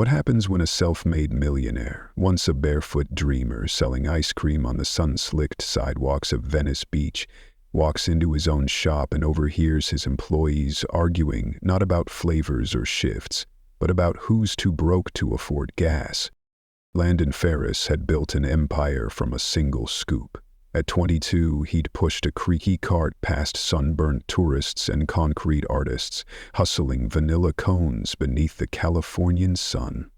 What happens when a self-made millionaire, once a barefoot dreamer selling ice cream on the sun-slicked sidewalks of Venice Beach, walks into his own shop and overhears his employees arguing not about flavors or shifts, but about who's too broke to afford gas? Landon Ferris had built an empire from a single scoop. At 22, he'd pushed a creaky cart past sunburnt tourists and concrete artists, hustling vanilla cones beneath the Californian sun.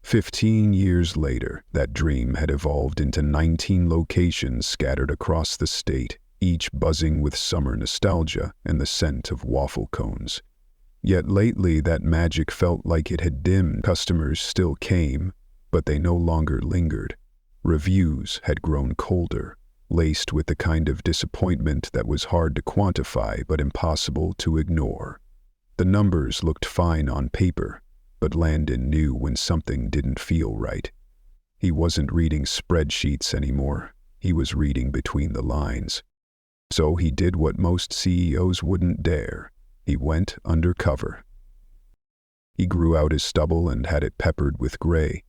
15 years later, that dream had evolved into 19 locations scattered across the state, each buzzing with summer nostalgia and the scent of waffle cones. Yet lately, that magic felt like it had dimmed. Customers still came, but they no longer lingered. Reviews had grown colder, laced with the kind of disappointment that was hard to quantify but impossible to ignore. The numbers looked fine on paper, but Landon knew when something didn't feel right. He wasn't reading spreadsheets anymore. He was reading between the lines. So he did what most CEOs wouldn't dare. He went undercover. He grew out his stubble and had it peppered with gray.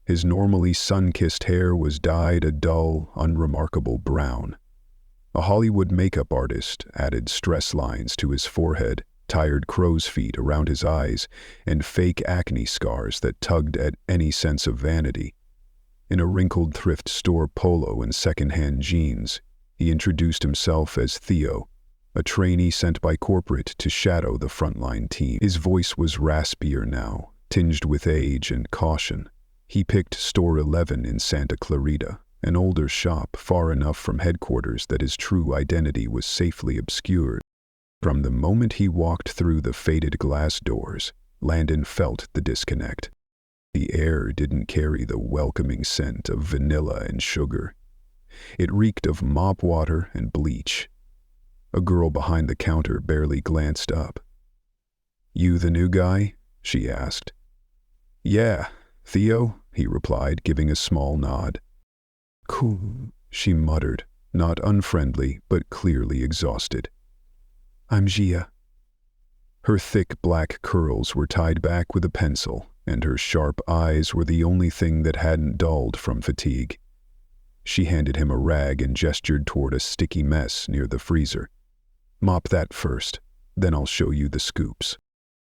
His normally sun-kissed hair was dyed a dull, unremarkable brown. A Hollywood makeup artist added stress lines to his forehead, tired crow's feet around his eyes, and fake acne scars that tugged at any sense of vanity. In a wrinkled thrift store polo and second-hand jeans, he introduced himself as Theo, a trainee sent by corporate to shadow the frontline team. His voice was raspier now, tinged with age and caution. He picked Store 11 in Santa Clarita, an older shop far enough from headquarters that his true identity was safely obscured. From the moment he walked through the faded glass doors, Landon felt the disconnect. The air didn't carry the welcoming scent of vanilla and sugar. It reeked of mop water and bleach. A girl behind the counter barely glanced up. "You the new guy?" she asked. "Yeah, Theo," he replied, giving a small nod. "Cool," she muttered, not unfriendly, but clearly exhausted. "I'm Gia." Her thick black curls were tied back with a pencil, and her sharp eyes were the only thing that hadn't dulled from fatigue. She handed him a rag and gestured toward a sticky mess near the freezer. "Mop that first, then I'll show you the scoops."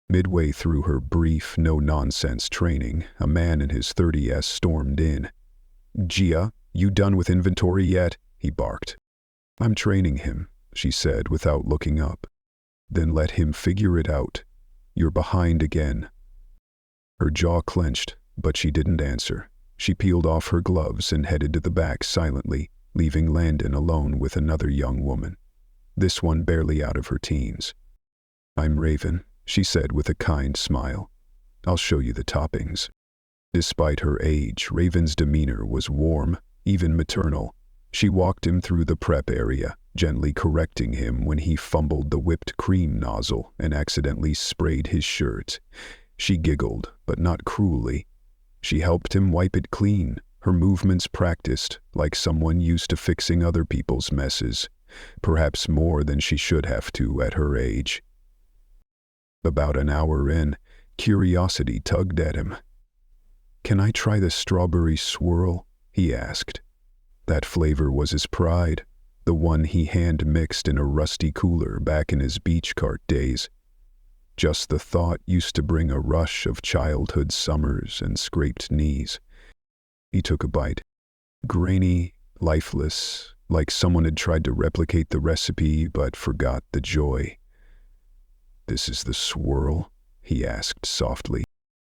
Midway through her brief, no-nonsense training, a man in his 30s stormed in. "Gia, you done with inventory yet?" he barked. "I'm training him," she said without looking up. "Then let him figure it out. You're behind again." Her jaw clenched, but she didn't answer. She peeled off her gloves and headed to the back silently, leaving Landon alone with another young woman, this one barely out of her teens. "I'm Raven," she said with a kind smile. "I'll show you the toppings." Despite her age, Raven's demeanor was warm, even maternal. She walked him through the prep area, gently correcting him when he fumbled the whipped cream nozzle and accidentally sprayed his shirt. She giggled, but not cruelly. She helped him wipe it clean, her movements practiced like someone used to fixing other people's messes, perhaps more than she should have to at her age. About an hour in, curiosity tugged at him. "Can I try the strawberry swirl?" he asked. That flavor was his pride, the one he hand-mixed in a rusty cooler back in his beach cart days. Just the thought used to bring a rush of childhood summers and scraped knees. He took a bite. Grainy, lifeless, like someone had tried to replicate the recipe but forgot the joy. "This is the swirl?" he asked softly.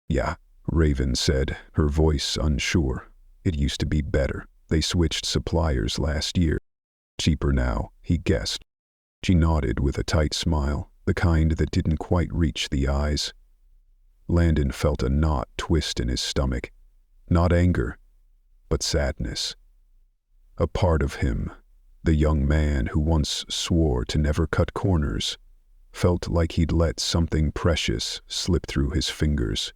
"Yeah," Raven said, her voice unsure. "It used to be better. They switched suppliers last year. Cheaper now," he guessed. She nodded with a tight smile, the kind that didn't quite reach the eyes. Landon felt a knot twist in his stomach. Not anger, but sadness. A part of him, the young man who once swore to never cut corners, felt like he'd let something precious slip through his fingers.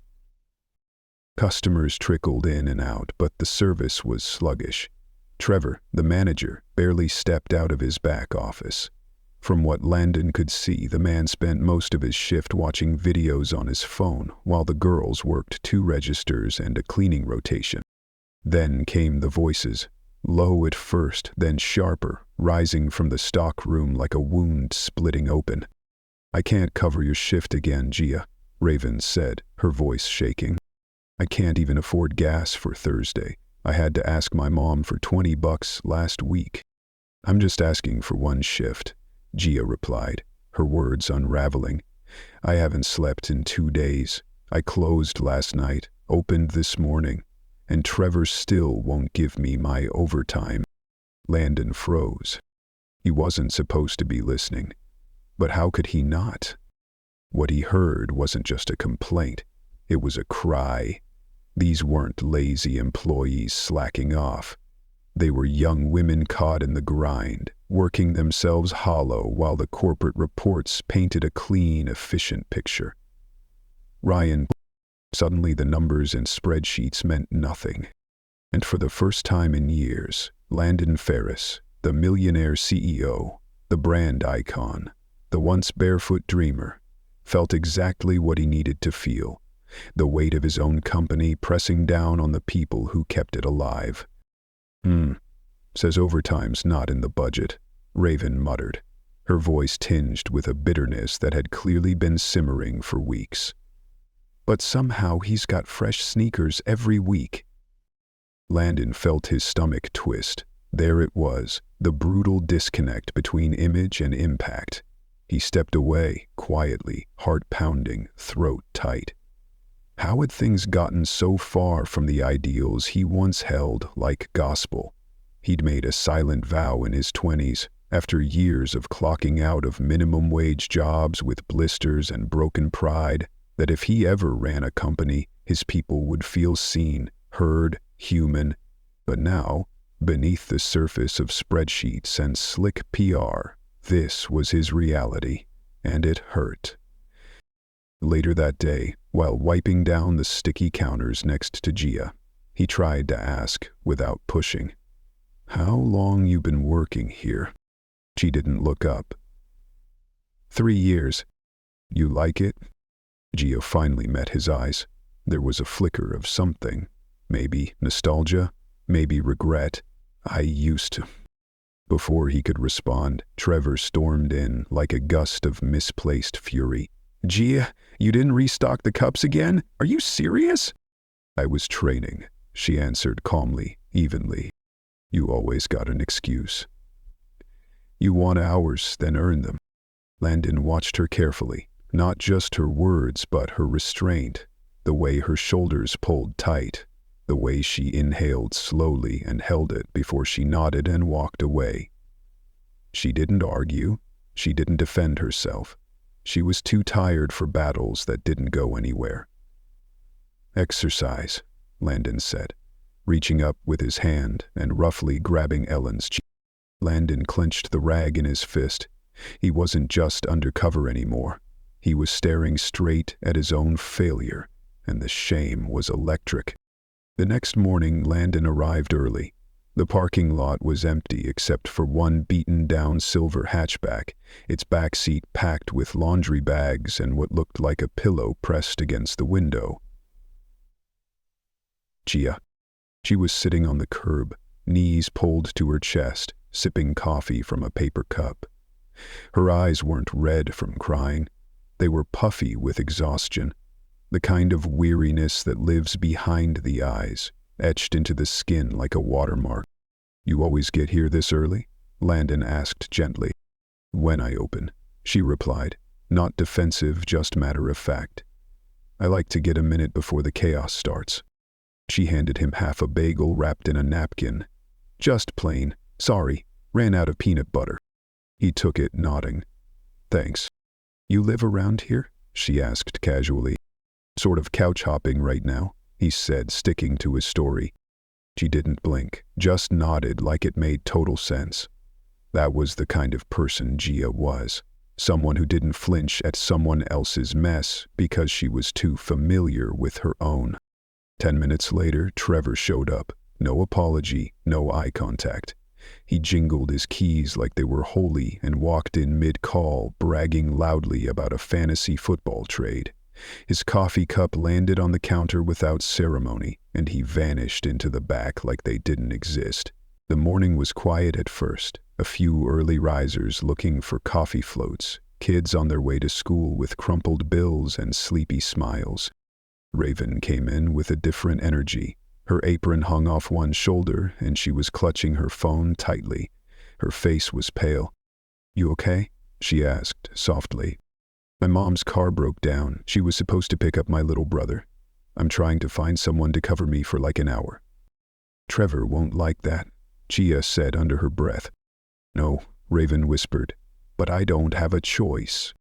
Customers trickled in and out, but the service was sluggish. Trevor, the manager, barely stepped out of his back office. From what Landon could see, the man spent most of his shift watching videos on his phone, while the girls worked 2 registers and a cleaning rotation. Then came the voices, low at first, then sharper, rising from the stock room like a wound splitting open. "I can't cover your shift again, Gia," Raven said, her voice shaking. "I can't even afford gas for Thursday. I had to ask my mom for $20 last week." "I'm just asking for one shift," Gia replied, her words unraveling. "I haven't slept in 2 days. I closed last night, opened this morning, and Trevor still won't give me my overtime." Landon froze. He wasn't supposed to be listening, but how could he not? What he heard wasn't just a complaint, it was a cry. These weren't lazy employees slacking off. They were young women caught in the grind, working themselves hollow while the corporate reports painted a clean, efficient picture. Suddenly the numbers in spreadsheets meant nothing. And for the first time in years, Landon Ferris, the Millionaire CEO, the brand icon, the once barefoot dreamer, felt exactly what he needed to feel, the weight of his own company pressing down on the people who kept it alive. Says overtime's not in the budget," Raven muttered, her voice tinged with a bitterness that had clearly been simmering for weeks. "But somehow he's got fresh sneakers every week." Landon felt his stomach twist. There it was, the brutal disconnect between image and impact. He stepped away, quietly, heart pounding, throat tight. How had things gotten so far from the ideals he once held like gospel? He'd made a silent vow in his 20s, after years of clocking out of minimum wage jobs with blisters and broken pride, that if he ever ran a company, his people would feel seen, heard, human. But now, beneath the surface of spreadsheets and slick PR, this was his reality, and it hurt. Later that day, while wiping down the sticky counters next to Gia, he tried to ask, without pushing, "How long you been working here?" She didn't look up. 3 years. "You like it?" Gia finally met his eyes. There was a flicker of something. Maybe nostalgia, maybe regret. "I used to." Before he could respond, Trevor stormed in like a gust of misplaced fury. "Gia, you didn't restock the cups again? Are you serious?" "I was training," she answered calmly, evenly. "You always got an excuse." "You want hours, then earn them." Landon watched her carefully, not just her words but her restraint, the way her shoulders pulled tight, the way she inhaled slowly and held it before she nodded and walked away. She didn't argue, she didn't defend herself. She was too tired for battles that didn't go anywhere. "Exercise," Landon said, reaching up with his hand and roughly grabbing Ellen's cheek. Landon clenched the rag in his fist. He wasn't just undercover anymore. He was staring straight at his own failure, and the shame was electric. The next morning, Landon arrived early. The parking lot was empty except for one beaten-down silver hatchback, its back seat packed with laundry bags and what looked like a pillow pressed against the window. Gia. She was sitting on the curb, knees pulled to her chest, sipping coffee from a paper cup. Her eyes weren't red from crying. They were puffy with exhaustion, the kind of weariness that lives behind the eyes, etched into the skin like a watermark. "You always get here this early?" Landon asked gently. "When I open," she replied, not defensive, just matter of fact. "I like to get a minute before the chaos starts." She handed him half a bagel wrapped in a napkin. "Just plain. Sorry, ran out of peanut butter." He took it, nodding. "Thanks." "You live around here?" she asked casually. "Sort of couch hopping right now," he said, sticking to his story. She didn't blink, just nodded like it made total sense. That was the kind of person Gia was. Someone who didn't flinch at someone else's mess because she was too familiar with her own. 10 minutes later, Trevor showed up. No apology, no eye contact. He jingled his keys like they were holy and walked in mid-call, bragging loudly about a fantasy football trade. His coffee cup landed on the counter without ceremony, and he vanished into the back like they didn't exist. The morning was quiet at first, a few early risers looking for coffee floats, kids on their way to school with crumpled bills and sleepy smiles. Raven came in with a different energy. Her apron hung off one shoulder, and she was clutching her phone tightly. Her face was pale. "You okay?" she asked softly. "My mom's car broke down. She was supposed to pick up my little brother. I'm trying to find someone to cover me for like an hour." "Trevor won't like that," Gia said under her breath. "No," Raven whispered, "but I don't have a choice."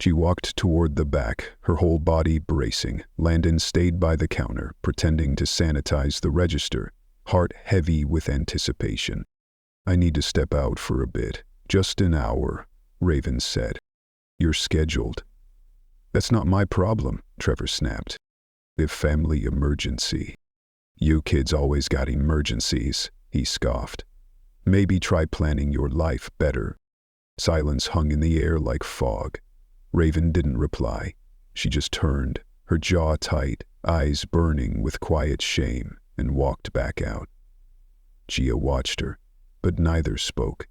She walked toward the back, her whole body bracing. Landon stayed by the counter, pretending to sanitize the register, heart heavy with anticipation. "I need to step out for a bit. Just an hour," Raven said. "You're scheduled." "That's not my problem," Trevor snapped. "A family emergency." "You kids always got emergencies," he scoffed. "Maybe try planning your life better." Silence hung in the air like fog. Raven didn't reply. She just turned, her jaw tight, eyes burning with quiet shame, and walked back out. Gia watched her, but neither spoke.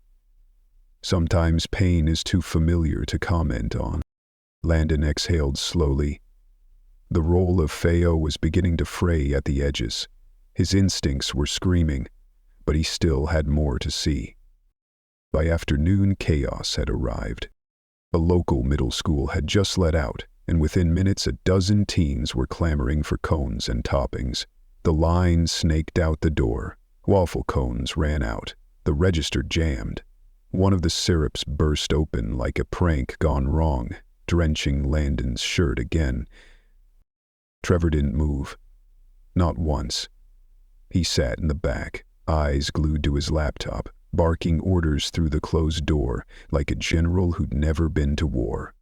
Sometimes pain is too familiar to comment on. Landon exhaled slowly. The role of Theo was beginning to fray at the edges. His instincts were screaming, but he still had more to see. By afternoon, chaos had arrived. A local middle school had just let out, and within minutes a dozen teens were clamoring for cones and toppings. The line snaked out the door. Waffle cones ran out. The register jammed. One of the syrups burst open like a prank gone wrong, drenching Landon's shirt again. Trevor didn't move. Not once. He sat in the back, eyes glued to his laptop, barking orders through the closed door like a general who'd never been to war.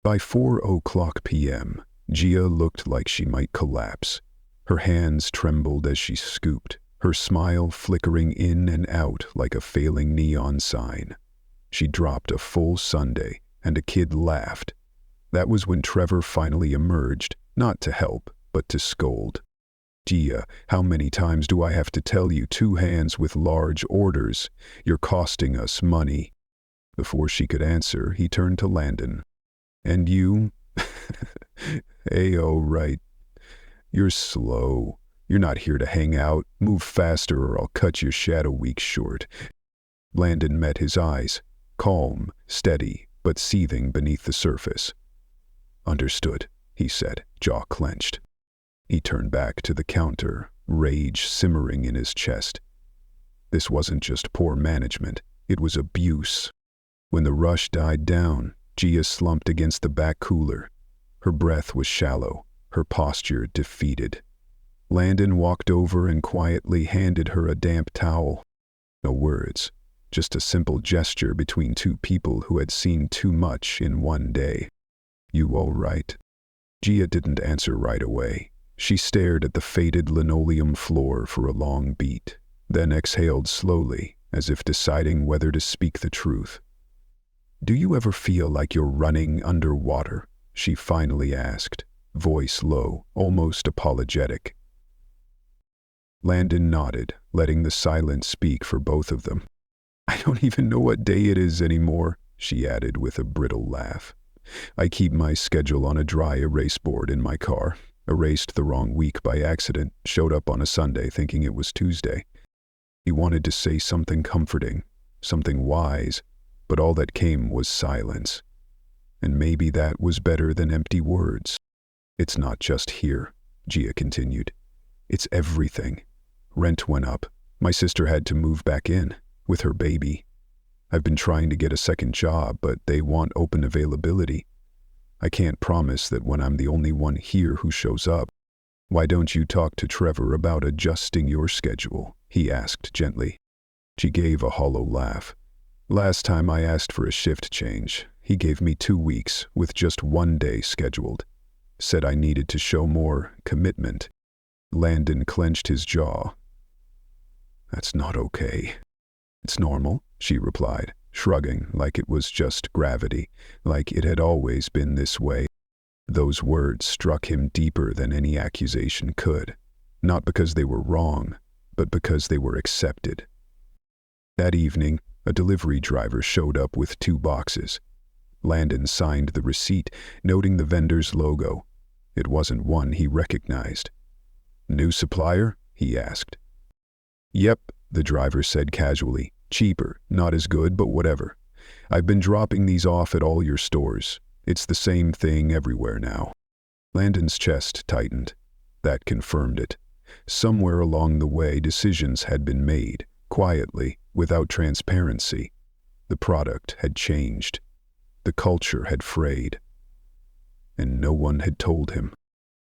By 4:00 p.m., Gia looked like she might collapse. Her hands trembled as she scooped, her smile flickering in and out like a failing neon sign. She dropped a full sundae, and a kid laughed. That was when Trevor finally emerged, not to help, but to scold. "Gia, how many times do I have to tell you, two hands with large orders? You're costing us money." Before she could answer, he turned to Landon. "And you?" "Ayo, right. You're slow. You're not here to hang out. Move faster or I'll cut your shadow week short." Landon met his eyes, calm, steady, but seething beneath the surface. "Understood," he said, jaw clenched. He turned back to the counter, rage simmering in his chest. This wasn't just poor management, it was abuse. When the rush died down, Gia slumped against the back cooler. Her breath was shallow, her posture defeated. Landon walked over and quietly handed her a damp towel. No words, just a simple gesture between two people who had seen too much in one day. "You all right?" Gia didn't answer right away. She stared at the faded linoleum floor for a long beat, then exhaled slowly, as if deciding whether to speak the truth. "Do you ever feel like you're running underwater?" she finally asked, voice low, almost apologetic. Landon nodded, letting the silence speak for both of them. "I don't even know what day it is anymore," she added with a brittle laugh. "I keep my schedule on a dry erase board in my car. Erased the wrong week by accident, showed up on a Sunday thinking it was Tuesday." He wanted to say something comforting, something wise, but all that came was silence. And maybe that was better than empty words. "It's not just here," Gia continued. "It's everything. Rent went up. My sister had to move back in, with her baby. I've been trying to get a second job, but they want open availability. I can't promise that when I'm the only one here who shows up." "Why don't you talk to Trevor about adjusting your schedule?" he asked gently. She gave a hollow laugh. "Last time I asked for a shift change, he gave me 2 weeks with just 1 day scheduled. Said I needed to show more commitment." Landon clenched his jaw. "That's not okay." It's normal, she replied, shrugging like it was just gravity, like it had always been this way. Those words struck him deeper than any accusation could, not because they were wrong, but because they were accepted. That evening, a delivery driver showed up with 2 boxes. Landon signed the receipt, noting the vendor's logo. It wasn't one he recognized. "New supplier?" he asked. "Yep," the driver said casually. "Cheaper, not as good, but whatever. I've been dropping these off at all your stores. It's the same thing everywhere now." Landon's chest tightened. That confirmed it. Somewhere along the way, decisions had been made, quietly, without transparency. The product had changed. The culture had frayed. And no one had told him.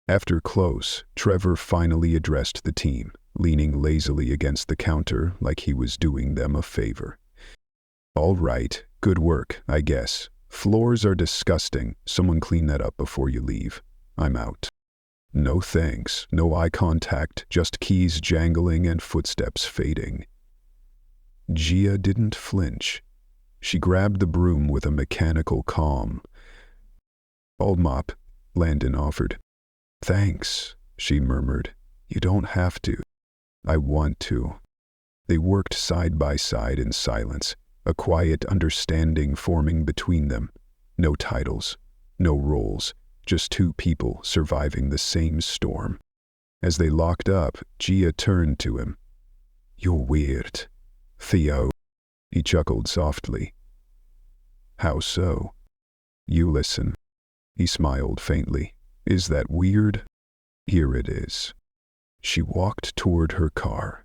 After close, Trevor finally addressed the team, leaning lazily against the counter like he was doing them a favor. "All right, good work, I guess. Floors are disgusting. Someone clean that up before you leave. I'm out." "No thanks, no eye contact, just keys jangling and footsteps fading." Gia didn't flinch. She grabbed the broom with a mechanical calm. "I'll mop," Landon offered. "Thanks," she murmured. "You don't have to." "I want to." They worked side by side in silence, a quiet understanding forming between them. No titles, no roles, just 2 people surviving the same storm. As they locked up, Gia turned to him. "You're weird, Theo." He chuckled softly. "How so?" "You listen." He smiled faintly. "Is that weird?" "Here it is." She walked toward her car.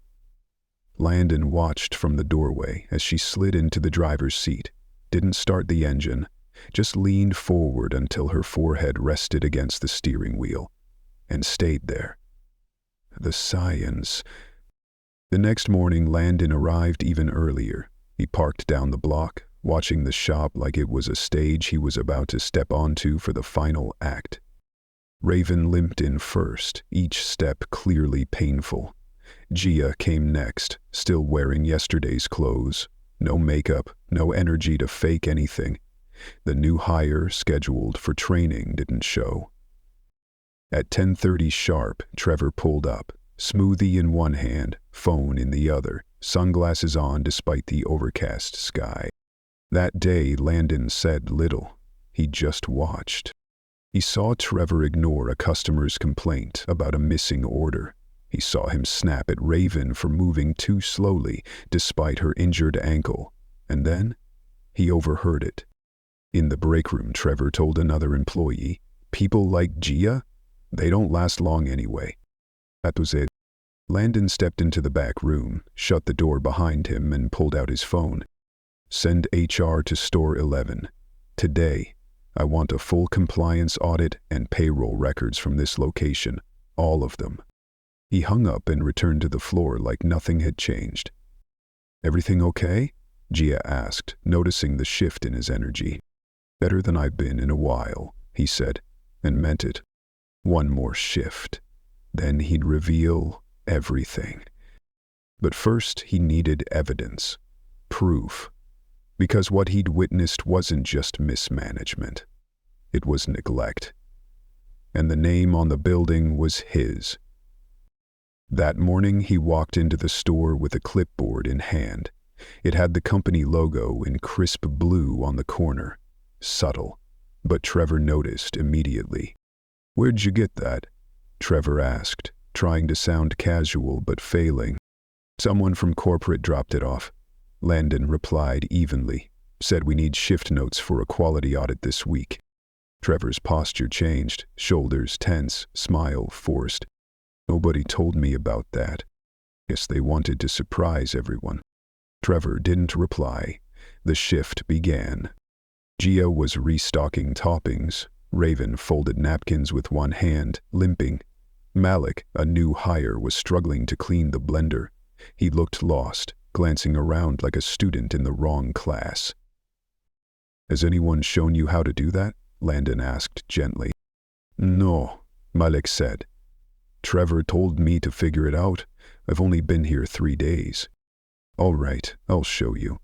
Landon watched from the doorway as she slid into the driver's seat, didn't start the engine, just leaned forward until her forehead rested against the steering wheel, and stayed there. The science. The next morning, Landon arrived even earlier. He parked down the block, watching the shop like it was a stage he was about to step onto for the final act. Raven limped in first, each step clearly painful. Gia came next, still wearing yesterday's clothes. No makeup, no energy to fake anything. The new hire, scheduled for training, didn't show. At 10:30 sharp, Trevor pulled up, smoothie in one hand, phone in the other, sunglasses on despite the overcast sky. That day, Landon said little. He just watched. He saw Trevor ignore a customer's complaint about a missing order. He saw him snap at Raven for moving too slowly despite her injured ankle. And then, he overheard it. In the break room, Trevor told another employee, "People like Gia? They don't last long anyway." That was it. Landon stepped into the back room, shut the door behind him, and pulled out his phone. "Send HR to store 11. Today, I want a full compliance audit and payroll records from this location. All of them." He hung up and returned to the floor like nothing had changed. "Everything okay?" Gia asked, noticing the shift in his energy. "Better than I've been in a while," he said, and meant it. One more shift. Then he'd reveal everything. But first, he needed evidence. Proof. Because what he'd witnessed wasn't just mismanagement. It was neglect. And the name on the building was his. That morning, he walked into the store with a clipboard in hand. It had the company logo in crisp blue on the corner. Subtle. But Trevor noticed immediately. "Where'd you get that?" Trevor asked, trying to sound casual but failing. "Someone from corporate dropped it off." Landon replied evenly. "Said we need shift notes for a quality audit this week." Trevor's posture changed, shoulders tense, smile forced. "Nobody told me about that. Guess they wanted to surprise everyone." Trevor didn't reply. The shift began. Gia was restocking toppings. Raven folded napkins with one hand, limping. Malik, a new hire, was struggling to clean the blender. He looked lost, glancing around like a student in the wrong class. "Has anyone shown you how to do that?" Landon asked gently. "No," Malik said. "Trevor told me to figure it out. I've only been here 3 days." All right, I'll show you.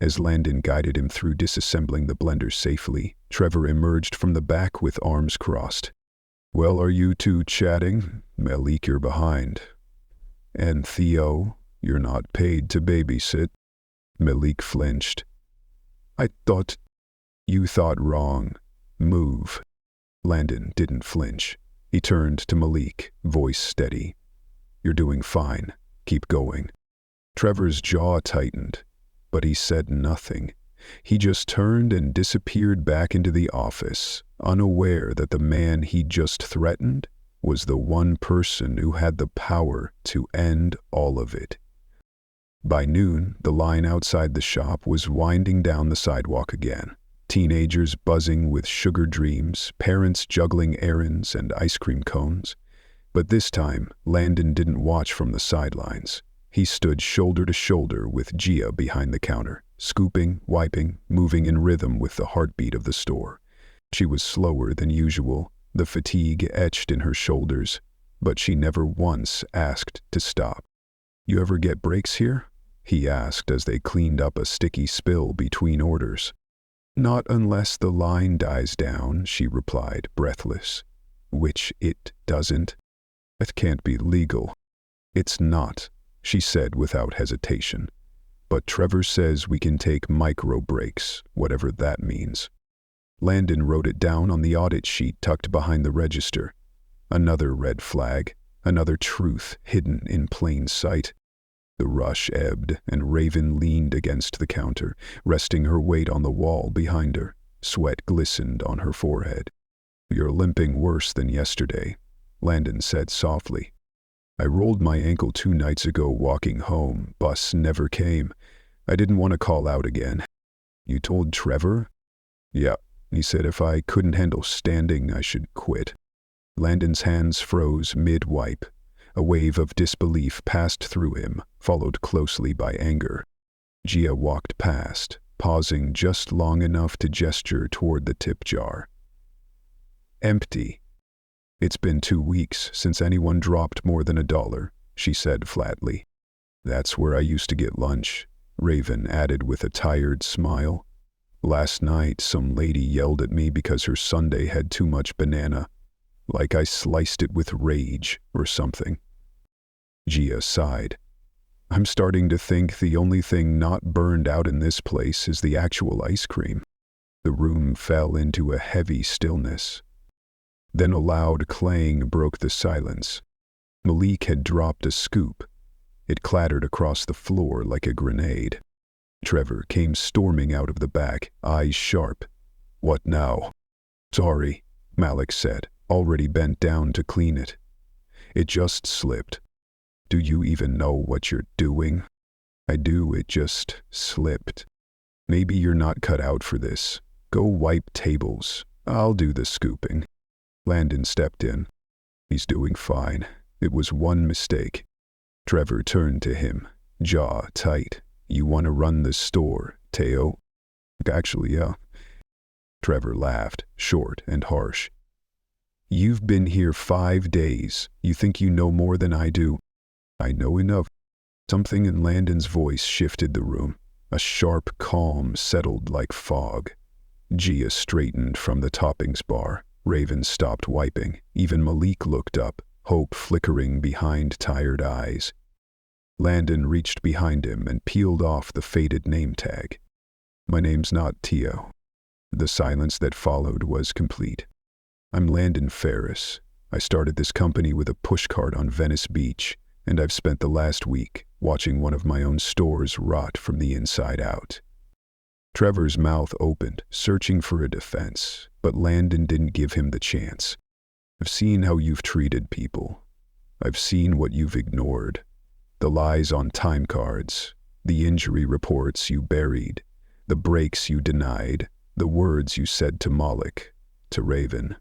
As Landon guided him through disassembling the blender safely, Trevor emerged from the back with arms crossed. Well, are you two chatting? Malik, you're behind. And Theo, you're not paid to babysit. Malik flinched. I thought... You thought wrong. Move. Landon didn't flinch. He turned to Malik, voice steady. You're doing fine. Keep going. Trevor's jaw tightened, but he said nothing. He just turned and disappeared back into the office, unaware that the man he just threatened was the one person who had the power to end all of it. By noon, the line outside the shop was winding down the sidewalk again. Teenagers buzzing with sugar dreams, parents juggling errands and ice cream cones. But this time, Landon didn't watch from the sidelines. He stood shoulder to shoulder with Gia behind the counter, scooping, wiping, moving in rhythm with the heartbeat of the store. She was slower than usual, the fatigue etched in her shoulders, but she never once asked to stop. You ever get breaks here? He asked as they cleaned up a sticky spill between orders. Not unless the line dies down, she replied, breathless. Which it doesn't. That can't be legal. It's not, she said without hesitation. But Trevor says we can take micro breaks, whatever that means. Landon wrote it down on the audit sheet tucked behind the register. Another red flag, another truth hidden in plain sight. The rush ebbed, and Raven leaned against the counter, resting her weight on the wall behind her. Sweat glistened on her forehead. You're limping worse than yesterday, Landon said softly. I rolled my ankle 2 nights ago walking home. Bus never came. I didn't want to call out again. You told Trevor? Yeah, he said if I couldn't handle standing, I should quit. Landon's hands froze mid-wipe. A wave of disbelief passed through him, followed closely by anger. Gia walked past, pausing just long enough to gesture toward the tip jar. Empty. It's been 2 weeks since anyone dropped more than $1, she said flatly. That's where I used to get lunch, Raven added with a tired smile. Last night, some lady yelled at me because her sundae had too much banana, like I sliced it with rage or something. Gia sighed. I'm starting to think the only thing not burned out in this place is the actual ice cream. The room fell into a heavy stillness. Then a loud clang broke the silence. Malik had dropped a scoop. It clattered across the floor like a grenade. Trevor came storming out of the back, eyes sharp. What now? Sorry, Malik said, already bent down to clean it. It just slipped. Do you even know what you're doing? I do, it just slipped. Maybe you're not cut out for this. Go wipe tables. I'll do the scooping. Landon stepped in. He's doing fine. It was one mistake. Trevor turned to him, jaw tight. You want to run the store, Theo? Actually, yeah. Trevor laughed, short and harsh. You've been here 5 days. You think you know more than I do? I know enough. Something in Landon's voice shifted the room. A sharp calm settled like fog. Gia straightened from the toppings bar. Raven stopped wiping. Even Malik looked up, hope flickering behind tired eyes. Landon reached behind him and peeled off the faded name tag. My name's not Theo. The silence that followed was complete. I'm Landon Ferris. I started this company with a pushcart on Venice Beach, and I've spent the last week watching one of my own stores rot from the inside out. Trevor's mouth opened, searching for a defense, but Landon didn't give him the chance. I've seen how you've treated people. I've seen what you've ignored. The lies on time cards, the injury reports you buried, the breaks you denied, the words you said to Malik, to Raven.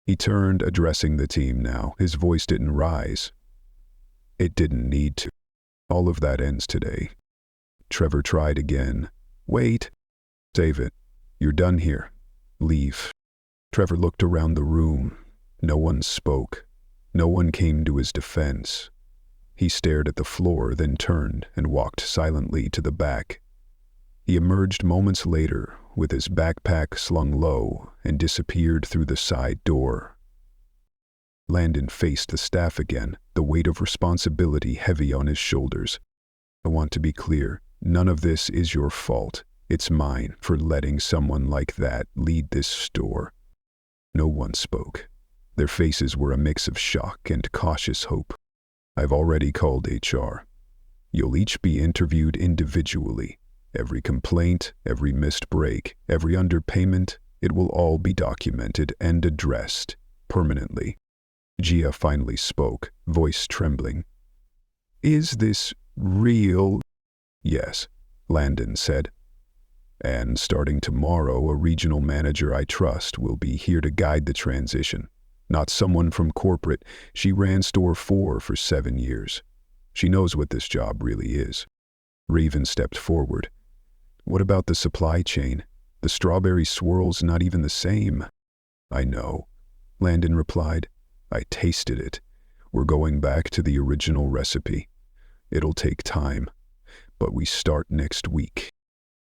He turned, addressing the team now. His voice didn't rise. It didn't need to. All of that ends today. Trevor tried again. Wait. Save it. You're done here. Leave. Trevor looked around the room. No one spoke. No one came to his defense. He stared at the floor, then turned and walked silently to the back. He emerged moments later with his backpack slung low and disappeared through the side door. Landon faced the staff again, the weight of responsibility heavy on his shoulders. I want to be clear, none of this is your fault. It's mine for letting someone like that lead this store. No one spoke. Their faces were a mix of shock and cautious hope. I've already called HR. You'll each be interviewed individually. Every complaint, every missed break, every underpayment, it will all be documented and addressed permanently. Gia finally spoke, voice trembling. Is this real? Yes, Landon said. And starting tomorrow, a regional manager I trust will be here to guide the transition. Not someone from corporate. She ran Store 4 for 7 years. She knows what this job really is. Raven stepped forward. What about the supply chain? The strawberry swirl's not even the same. I know, Landon replied. I tasted it. We're going back to the original recipe. It'll take time, but we start next week.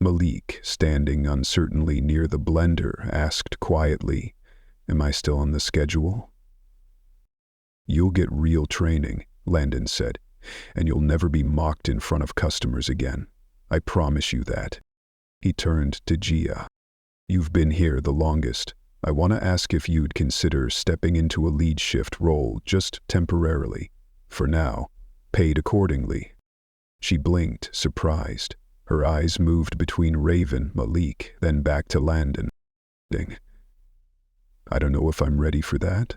Malik, standing uncertainly near the blender, asked quietly, Am I still on the schedule? You'll get real training, Landon said, and you'll never be mocked in front of customers again. I promise you that. He turned to Gia. You've been here the longest. I want to ask if you'd consider stepping into a lead shift role just temporarily. For now, paid accordingly. She blinked, surprised. Her eyes moved between Raven, Malik, then back to Landon. I don't know if I'm ready for that.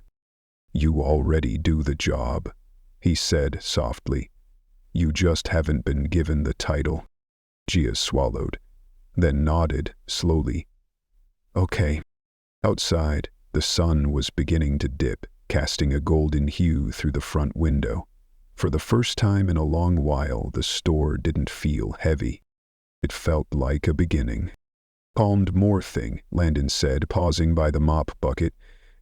You already do the job, he said softly. You just haven't been given the title. Gia swallowed, then nodded slowly. Okay. Outside, the sun was beginning to dip, casting a golden hue through the front window. For the first time in a long while, the store didn't feel heavy. It felt like a beginning. Calmed more thing, Landon said, pausing by the mop bucket.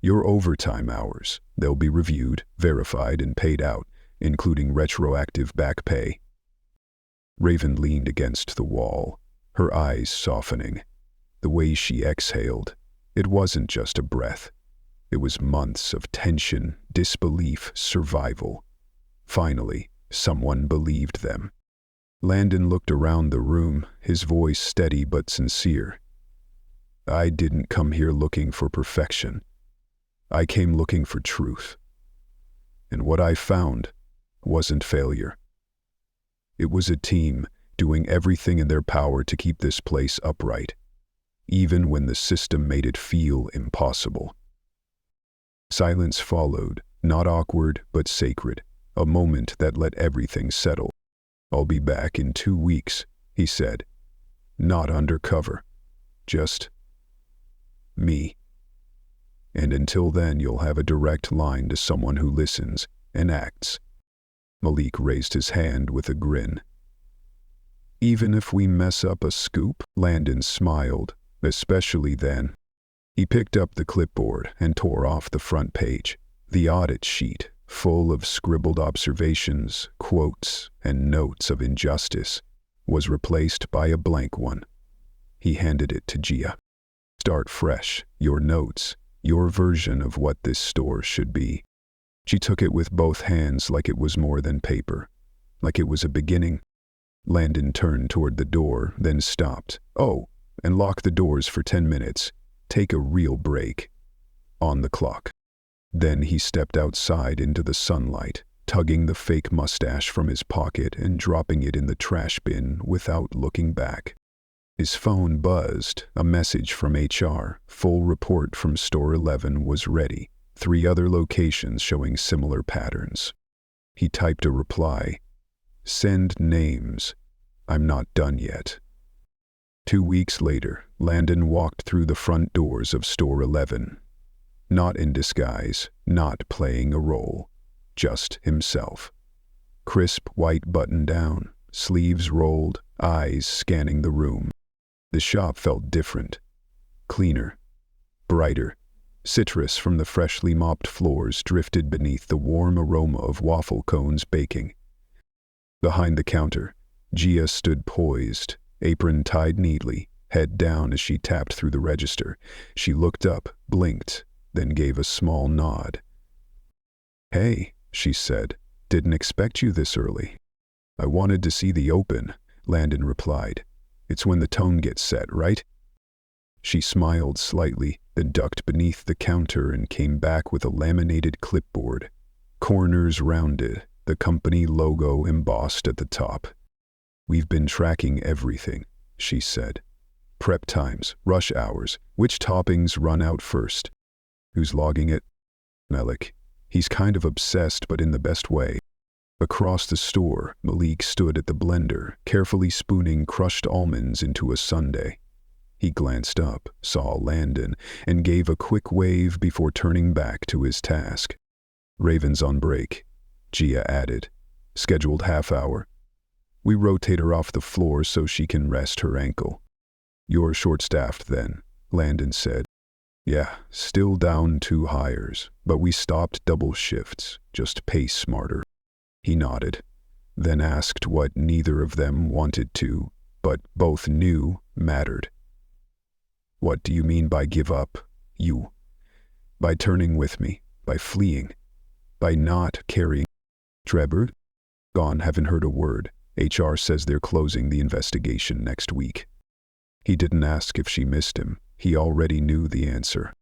Your overtime hours. They'll be reviewed, verified, and paid out, including retroactive back pay. Raven leaned against the wall, her eyes softening. The way she exhaled, it wasn't just a breath. It was months of tension, disbelief, survival. Finally, someone believed them. Landon looked around the room, his voice steady but sincere. I didn't come here looking for perfection. I came looking for truth. And what I found wasn't failure. It was a team doing everything in their power to keep this place upright, even when the system made it feel impossible. Silence followed, not awkward but sacred, a moment that let everything settle. I'll be back in 2 weeks, he said. Not undercover. Just me. And until then you'll have a direct line to someone who listens and acts. Malik raised his hand with a grin. Even if we mess up a scoop, Landon smiled, especially then. He picked up the clipboard and tore off the front page. The audit sheet, full of scribbled observations, quotes, and notes of injustice, was replaced by a blank one. He handed it to Gia. Start fresh, your notes, your version of what this store should be. She took it with both hands like it was more than paper, like it was a beginning. Landon turned toward the door, then stopped. Oh, and lock the doors for 10 minutes. Take a real break. On the clock. Then he stepped outside into the sunlight, tugging the fake mustache from his pocket and dropping it in the trash bin without looking back. His phone buzzed, a message from HR. Full report from Store 11 was ready. 3 other locations showing similar patterns. He typed a reply. Send names. I'm not done yet. 2 weeks later, Landon walked through the front doors of Store 11. Not in disguise, not playing a role. Just himself. Crisp white button down, sleeves rolled, eyes scanning the room. The shop felt different. Cleaner. Brighter. Citrus from the freshly mopped floors drifted beneath the warm aroma of waffle cones baking. Behind the counter, Gia stood poised, apron tied neatly, head down as she tapped through the register. She looked up, blinked, then gave a small nod. "Hey," she said, "didn't expect you this early." "I wanted to see the open," Landon replied. "It's when the tone gets set, right?" She smiled slightly, then ducked beneath the counter and came back with a laminated clipboard. Corners rounded, the company logo embossed at the top. "We've been tracking everything," she said. "Prep times, rush hours, which toppings run out first." "Who's logging it?" "Malik. He's kind of obsessed, but in the best way." Across the store, Malik stood at the blender, carefully spooning crushed almonds into a sundae. He glanced up, saw Landon, and gave a quick wave before turning back to his task. "Raven's on break," Gia added. "Scheduled half hour. We rotate her off the floor so she can rest her ankle." "You're short-staffed then," Landon said. "Yeah, still down 2 hires, but we stopped double shifts, just pace smarter." He nodded, then asked what neither of them wanted to, but both knew mattered. "What do you mean by give up, you?" "By turning with me, by fleeing, by not carrying." "Trevor?" "Gone, haven't heard a word. HR says they're closing the investigation next week." He didn't ask if she missed him. He already knew the answer.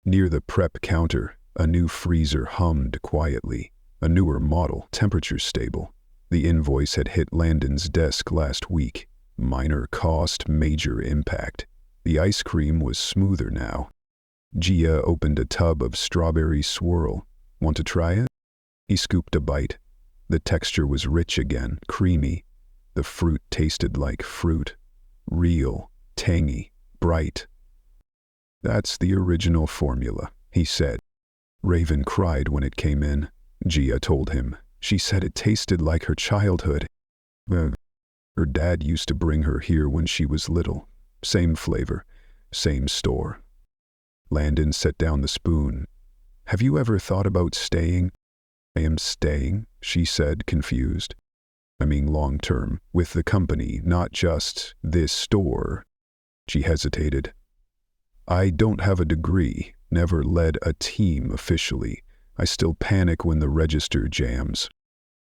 Near the prep counter, a new freezer hummed quietly. A newer model, temperature stable. The invoice had hit Landon's desk last week. Minor cost, major impact. The ice cream was smoother now. Gia opened a tub of strawberry swirl. "Want to try it?" He scooped a bite. The texture was rich again, creamy. The fruit tasted like fruit. Real, tangy, bright. "That's the original formula," he said. "Raven cried when it came in," Gia told him. "She said it tasted like her childhood. Her dad used to bring her here when she was little. Same flavor, same store." Landon set down the spoon. "Have you ever thought about staying?" "I am staying," she said, confused. "I mean long-term, with the company, not just this store." She hesitated. "I don't have a degree, never led a team officially. I still panic when the register jams."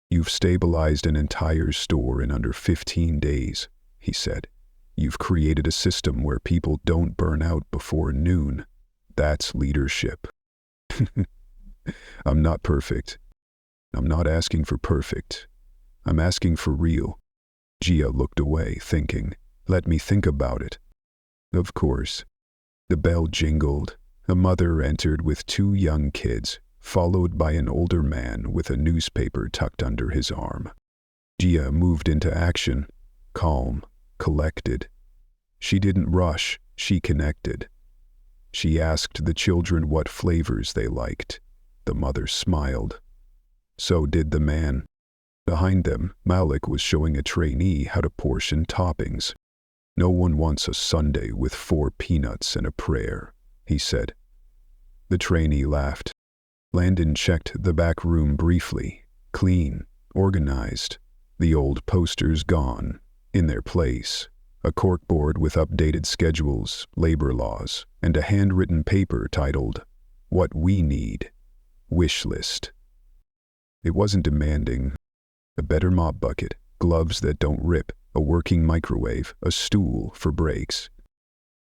"You've stabilized an entire store in under 15 days, he said. "You've created a system where people don't burn out before noon. That's leadership." "I'm not perfect. I'm not asking for perfect. I'm asking for real." Gia looked away, thinking, "Let me think about it." "Of course." The bell jingled. A mother entered with 2 young kids, followed by an older man with a newspaper tucked under his arm. Gia moved into action, calm, collected. She didn't rush, she connected. She asked the children what flavors they liked. The mother smiled. So did the man. Behind them, Malik was showing a trainee how to portion toppings. "No one wants a sundae with 4 peanuts and a prayer," he said. The trainee laughed. Landon checked the back room briefly. Clean, organized. The old posters gone. In their place, a corkboard with updated schedules, labor laws, and a handwritten paper titled, "What We Need. Wish List." It wasn't demanding. A better mop bucket, gloves that don't rip, a working microwave, a stool for breaks.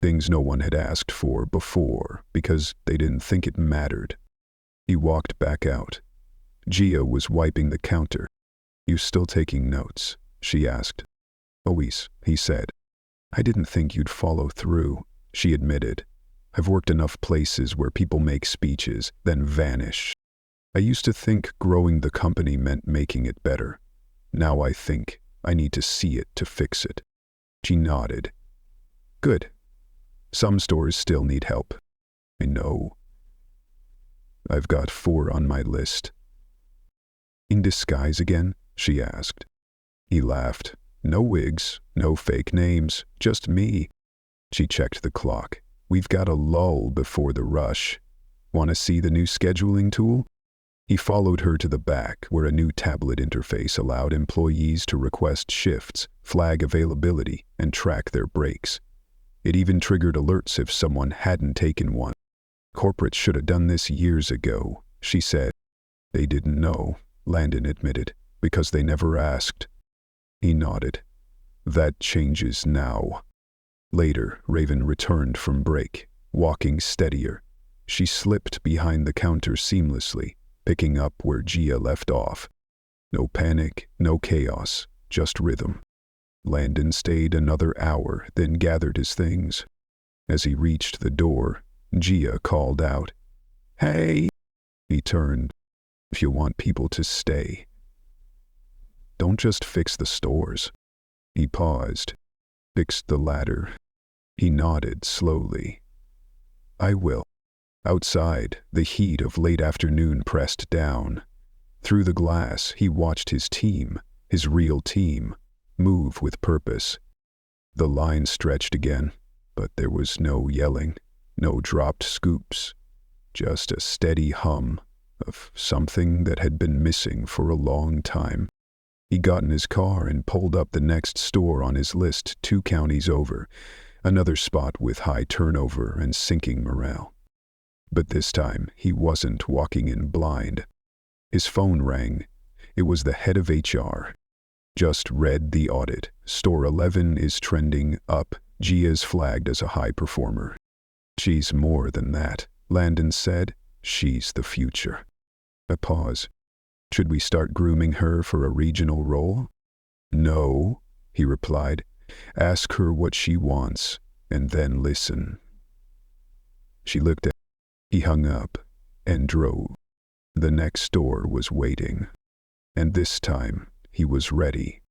Things no one had asked for before because they didn't think it mattered. He walked back out. Gia was wiping the counter. "You still taking notes?" she asked. "Always," he said. "I didn't think you'd follow through," she admitted. "I've worked enough places where people make speeches, then vanish. I used to think growing the company meant making it better. Now I think I need to see it to fix it." She nodded. "Good. Some stores still need help." "I know. I've got 4 on my list." "In disguise again?" she asked. He laughed. "No wigs, no fake names, just me." She checked the clock. "We've got a lull before the rush. Want to see the new scheduling tool?" He followed her to the back, where a new tablet interface allowed employees to request shifts, flag availability, and track their breaks. It even triggered alerts if someone hadn't taken one. "Corporate should have done this years ago," she said. "They didn't know," Landon admitted, "because they never asked." He nodded. "That changes now." Later, Raven returned from break, walking steadier. She slipped behind the counter seamlessly, picking up where Gia left off. No panic, no chaos, just rhythm. Landon stayed another hour, then gathered his things. As he reached the door, Gia called out, "Hey!" He turned. "If you want people to stay, don't just fix the stores." He paused, fixed the ladder. He nodded slowly. "I will." Outside, the heat of late afternoon pressed down. Through the glass, he watched his team, his real team, move with purpose. The line stretched again, but there was no yelling, no dropped scoops, just a steady hum of something that had been missing for a long time. He got in his car and pulled up the next store on his list 2 counties over, another spot with high turnover and sinking morale. But this time, he wasn't walking in blind. His phone rang. It was the head of HR. "Just read the audit. Store 11 is trending up. Gia's flagged as a high performer." "She's more than that," Landon said. "She's the future." A pause. "Should we start grooming her for a regional role?" "No," he replied. "Ask her what she wants, and then listen." She looked at him. He hung up and drove. The next store was waiting. And this time, he was ready.